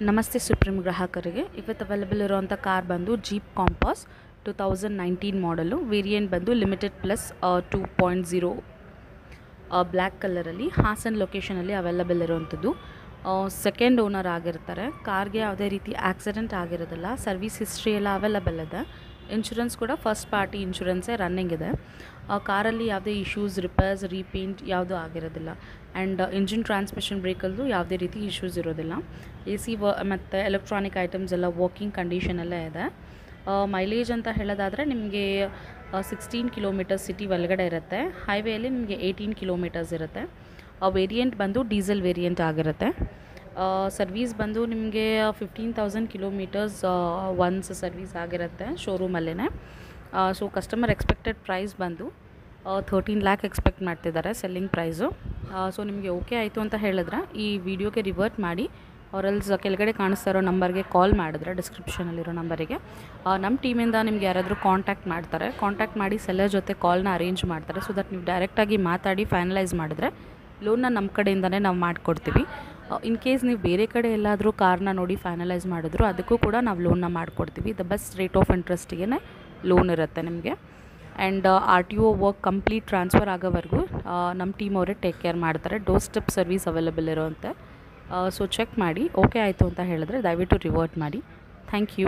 ನಮಸ್ತೆ ಸುಪ್ರೀಂ ಗ್ರಾಹಕರಿಗೆ. ಇವತ್ತು ಅವೈಲೇಬಲ್ ಇರುವಂಥ ಕಾರ್ ಬಂದು ಜೀಪ್ ಕಾಂಪಾಸ್ 2019 ಮಾಡಲು. ವೇರಿಯಂಟ್ ಬಂದು ಲಿಮಿಟೆಡ್ ಪ್ಲಸ್ 2.0 ಬ್ಲ್ಯಾಕ್ ಕಲರಲ್ಲಿ ಹಾಸನ್ ಲೊಕೇಶನಲ್ಲಿ ಅವೈಲೇಬಲ್ ಇರುವಂಥದ್ದು. ಸೆಕೆಂಡ್ ಓನರ್ ಆಗಿರ್ತಾರೆ. ಕಾರ್ಗೆ ಯಾವುದೇ ರೀತಿ ಆಕ್ಸಿಡೆಂಟ್ ಆಗಿರೋದಿಲ್ಲ. ಸರ್ವಿಸ್ ಹಿಸ್ಟ್ರಿ ಎಲ್ಲ ಅವೈಲೇಬಲ್ ಇದೆ. ಇನ್ಶೂರೆನ್ಸ್ ಕೂಡ ಫಸ್ಟ್ ಪಾರ್ಟಿ ಇನ್ಶೂರೆನ್ಸೇ ರನ್ನಿಂಗ್ ಇದೆ. ಕಾರಲ್ಲಿ ಯಾವುದೇ ಇಶ್ಯೂಸ್, ರಿಪೇರ್ಸ್, ರೀಪೇಂಟ್ ಯಾವುದೂ ಆಗಿರೋದಿಲ್ಲ. ಆ್ಯಂಡ್ ಇಂಜಿನ್, ಟ್ರಾನ್ಸ್ಮಿಷನ್, ಬ್ರೇಕಲ್ಲೂ ಯಾವುದೇ ರೀತಿ ಇಶ್ಯೂಸ್ ಇರೋದಿಲ್ಲ. AC ಮತ್ತು ಎಲೆಕ್ಟ್ರಾನಿಕ್ ಐಟಮ್ಸ್ ಎಲ್ಲ ವರ್ಕಿಂಗ್ ಕಂಡೀಷನಲ್ಲೇ ಇದೆ. ಮೈಲೇಜ್ ಅಂತ ಹೇಳೋದಾದರೆ ನಿಮಗೆ 16 ಕಿಲೋಮೀಟರ್ಸ್ ಸಿಟಿ ಒಳಗಡೆ ಇರುತ್ತೆ. ಹೈವೇಯಲ್ಲಿ ನಿಮಗೆ 18 ಕಿಲೋಮೀಟರ್ಸ್ ಇರುತ್ತೆ. ವೇರಿಯಂಟ್ ಬಂದು ಡೀಸೆಲ್ ವೇರಿಯಂಟ್ ಆಗಿರುತ್ತೆ. ಸರ್ವೀಸ್ ಬಂದು ನಿಮಗೆ 15,000 ಕಿಲೋಮೀಟರ್ಸ್ ಒನ್ಸ್ ಸರ್ವೀಸ್ ಆಗಿರುತ್ತೆ ಶೋರೂಮಲ್ಲೇ. ಸೊ ಕಸ್ಟಮರ್ ಎಕ್ಸ್ಪೆಕ್ಟೆಡ್ ಪ್ರೈಸ್ ಬಂದು 13 ಲ್ಯಾಕ್ ಎಕ್ಸ್ಪೆಕ್ಟ್ ಮಾಡ್ತಿದ್ದಾರೆ ಸೆಲ್ಲಿಂಗ್ ಪ್ರೈಸು. ಸೊ ನಿಮಗೆ ಓಕೆ ಆಯಿತು ಅಂತ ಹೇಳಿದ್ರೆ ಈ ವಿಡಿಯೋಗೆ ರಿವರ್ಟ್ ಮಾಡಿ ಅವರೆಲ್ಸ್ ಕೆಳಗಡೆ ಕಾಣಿಸ್ತಾ ಇರೋ ನಂಬರ್ಗೆ ಕಾಲ್ ಮಾಡಿದ್ರೆ, ಡಿಸ್ಕ್ರಿಪ್ಷನಲ್ಲಿರೋ ನಂಬರಿಗೆ ನಮ್ಮ ಟೀಮಿಂದ ನಿಮ್ಗೆ ಯಾರಾದರೂ ಕಾಂಟ್ಯಾಕ್ಟ್ ಮಾಡ್ತಾರೆ. ಕಾಂಟ್ಯಾಕ್ಟ್ ಮಾಡಿ ಸೆಲ್ಲರ್ ಜೊತೆ ಕಾಲ್ನ ಅರೇಂಜ್ ಮಾಡ್ತಾರೆ. ಸೊ ದಟ್ ನೀವು ಡೈರೆಕ್ಟಾಗಿ ಮಾತಾಡಿ ಫೈನಲೈಸ್ ಮಾಡಿದ್ರೆ ಲೋನ್ನ ನಮ್ಮ ಕಡೆಯಿಂದನೇ ನಾವು ಮಾಡಿಕೊಡ್ತೀವಿ. ಇನ್ ಕೇಸ್ ನೀವು ಬೇರೆ ಕಡೆ ಎಲ್ಲಾದರೂ ಕಾರ್ನ ನೋಡಿ ಫೈನಲೈಸ್ ಮಾಡಿದ್ರು ಅದಕ್ಕೂ ಕೂಡ ನಾವು ಲೋನ್ನ ಮಾಡಿಕೊಡ್ತೀವಿ. ದ ಬೆಸ್ಟ್ ರೇಟ್ ಆಫ್ ಇಂಟ್ರೆಸ್ಟಿಗೆ ಲೋನ್ ಇರುತ್ತೆ ನಿಮಗೆ. And RTO work complete transfer ಆಗೋವರೆಗೂ ನಮ್ಮ ಟೀಮ್ ಅವರೇ ಟೇಕ್ ಕೇರ್ ಮಾಡ್ತಾರೆ. ಡೋರ್ ಸ್ಟೆಪ್ ಸರ್ವಿಸ್ ಅವೈಲೇಬಲ್ ಇರೋಂತೆ. ಸೊ ಚೆಕ್ ಮಾಡಿ ಓಕೆ ಆಯಿತು ಅಂತ ಹೇಳಿದ್ರೆ ದಯವಿಟ್ಟು ರಿವರ್ಟ್ ಮಾಡಿ. Thank you.